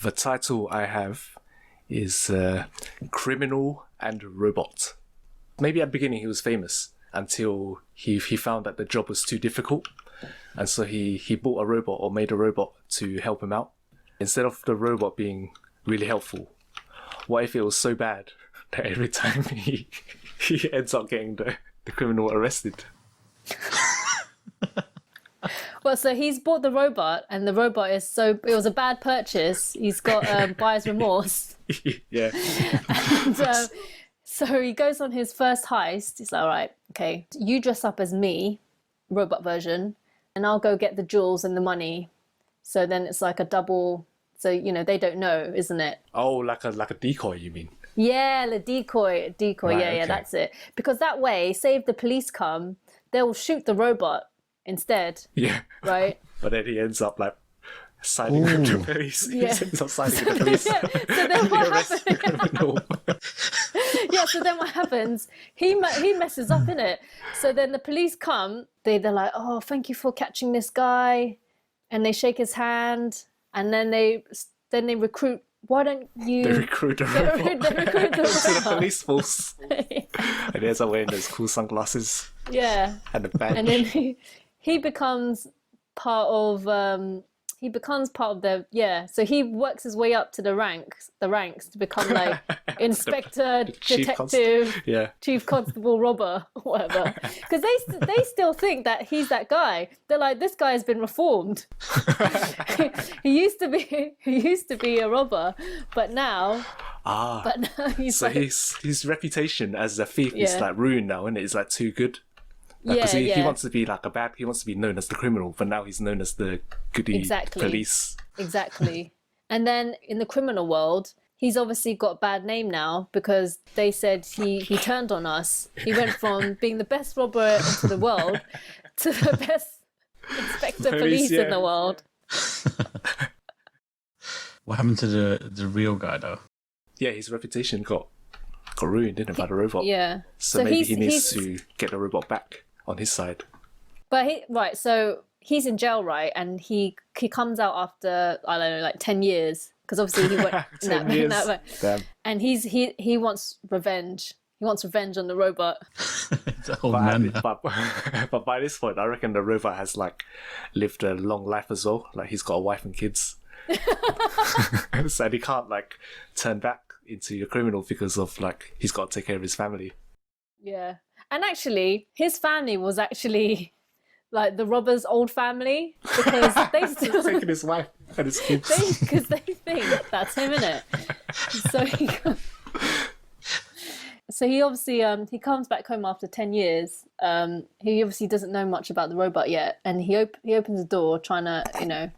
The title I have is Criminal and Robot. Maybe at the beginning he was famous until he found that the job was too difficult. And so he bought a robot or made a robot to help him out. Instead of the robot being really helpful, what if it was so bad that every time he ends up getting the criminal arrested? Well, so he's bought the robot, and the robot it was a bad purchase. He's got buyer's remorse. Yeah. And, so he goes on his first heist. He's like, all right, okay, you dress up as me, robot version, and I'll go get the jewels and the money. So then it's like a double, so, they don't know, isn't it? Oh, like a decoy, you mean? Yeah, the decoy, Right, yeah, okay. that's it. Because that way, say if the police come, they'll shoot the robot instead, Yeah. right? But then he ends up like siding with the police. Yeah. He ends up siding with the police. Yeah, so then He what arrests the happens? criminal. Yeah, so then what happens? He messes up, innit? So then the police come, they're like, oh, thank you for catching this guy. And they shake his hand, and then they recruit. Why don't you? They recruit the robot They recruit the to the robot. police force. And he ends up wearing those cool sunglasses Yeah, and a badge. and then he becomes part of so he works his way up to the ranks to become like inspector, chief detective, Yeah. chief constable, robber, or whatever, because they still think that he's that guy. They're like, this guy has been reformed. he used to be a robber, but now he's So like, his reputation as a thief is Yeah. like ruined now, and it's like too good. Because he wants to be like he wants to be known as the criminal, but now he's known as the goody Exactly. police. Exactly. And then in the criminal world, he's obviously got a bad name now because they said he turned on us. He went from being the best robber into the world to the best inspector police in the world. What happened to the real guy though? Yeah, his reputation got ruined, didn't it, by the robot? Yeah. So maybe he needs to get the robot back on his side. But so he's in jail, right? And he comes out after, I don't know, like 10 years. Because obviously he went in 10 years. that way. Damn. And he wants revenge. He wants revenge on the robot. It's an old man. But by this point, I reckon the robot has like lived a long life as well. Like he's got a wife and kids. So he can't like turn back into a criminal because of like he's got to take care of his family. Yeah. And actually, his family was actually like the robber's old family because they still Taking his wife and his kids. because they think that's him, innit? So he obviously he comes back home after 10 years. He obviously doesn't know much about the robot yet, and he opens the door trying to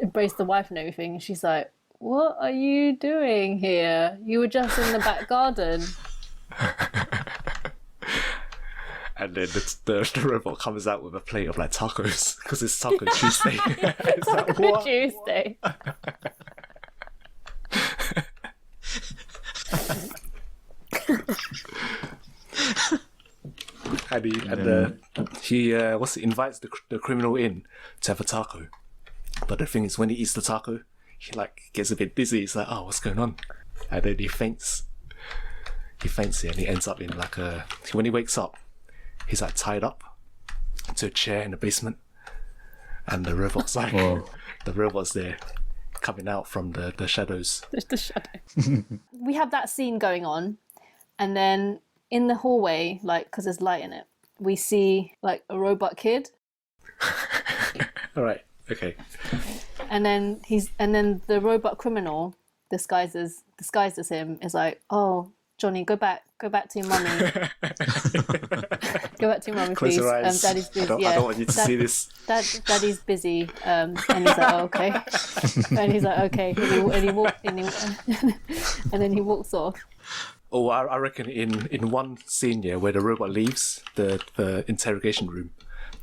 embrace the wife and everything. And she's like, "What are you doing here? You were just in the back garden." And then the robot comes out with a plate of like tacos because it's Taco Tuesday. It's like, Taco what? Tuesday. And he invites the criminal in to have a taco. But the thing is, when he eats the taco, he like gets a bit dizzy. He's like, "Oh, what's going on?" And then he faints. He faints here, and he ends up in like a. When he wakes up, he's like tied up to a chair in the basement, and the robot's like, the robot's there, coming out from the shadows. The shadow. We have that scene going on, and then in the hallway, like because there's light in it, we see like a robot kid. All right. Okay. And then the robot criminal disguised as him is like, "Oh, Johnny, go back to your mummy. Go back to your mummy, Close please. your eyes. Daddy's busy. I don't want you to see this." Daddy's busy. And he's like, "Oh, okay." And he's like, "Okay." And then he walks off. Oh, I reckon in one scene, yeah, where the robot leaves the interrogation room,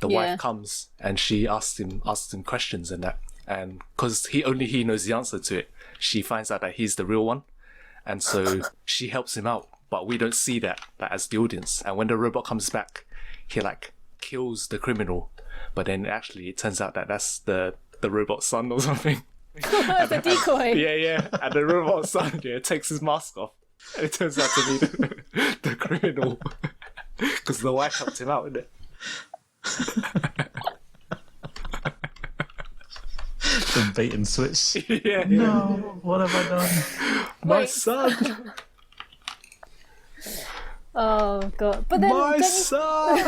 the wife comes and she asks him questions and that, and because he knows the answer to it, she finds out that he's the real one, and so she helps him out, but we don't see that as the audience. And when the robot comes back, he like kills the criminal, but then actually it turns out that that's the robot's son or something. The decoy. Yeah. And the robot son, takes his mask off. And it turns out to be the criminal. Because the wife helped him out, innit? The bait and switch. Yeah. No, what have I done? My Wait. son! Oh god! But then My don't you- son!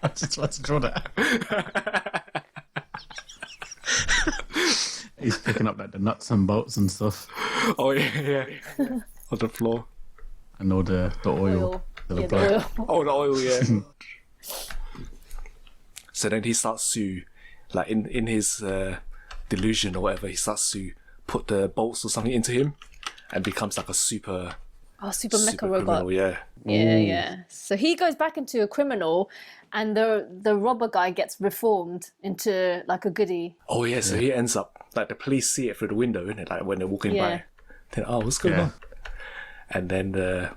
I just want to draw that. He's picking up like the nuts and bolts and stuff, Oh, yeah. On the floor. and all the oil. oil. The Yeah, blood. the oil. Oh, the oil, yeah. So then he starts to, like, in his delusion or whatever, he starts to put the bolts or something into him and becomes like a super Super mecha robot. criminal, yeah. Yeah. So he goes back into a criminal, and the robber guy gets reformed into like a goodie. Oh, yeah, so he ends up, like, the police see it through the window, innit? Like, when they're walking Yeah. by. Then, what's going Yeah. on? And then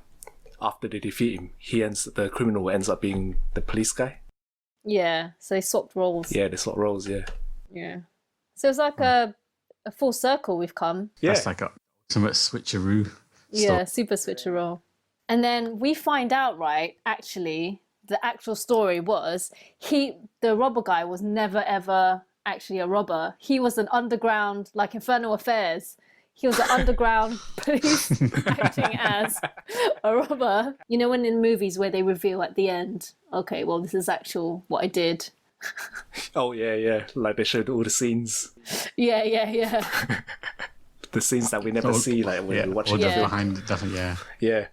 after they defeat him, the criminal ends up being the police guy. Yeah. So they swapped roles. Yeah, they swap roles, yeah. Yeah. So it's like a full circle we've come. Yeah. That's like a ultimate switcheroo. Yeah, super switcheroo. And then we find out, right, actually, the actual story was the robber guy was never ever actually a robber. He was an underground, like Infernal Affairs. He was an underground police acting as a robber. You know, when in movies where they reveal at the end, okay, well, this is actual what I did. Oh, yeah. Like, they showed all the scenes. Yeah. The scenes that we never see, like, when we watch or it. the Yeah. behind, definitely, yeah. Yeah.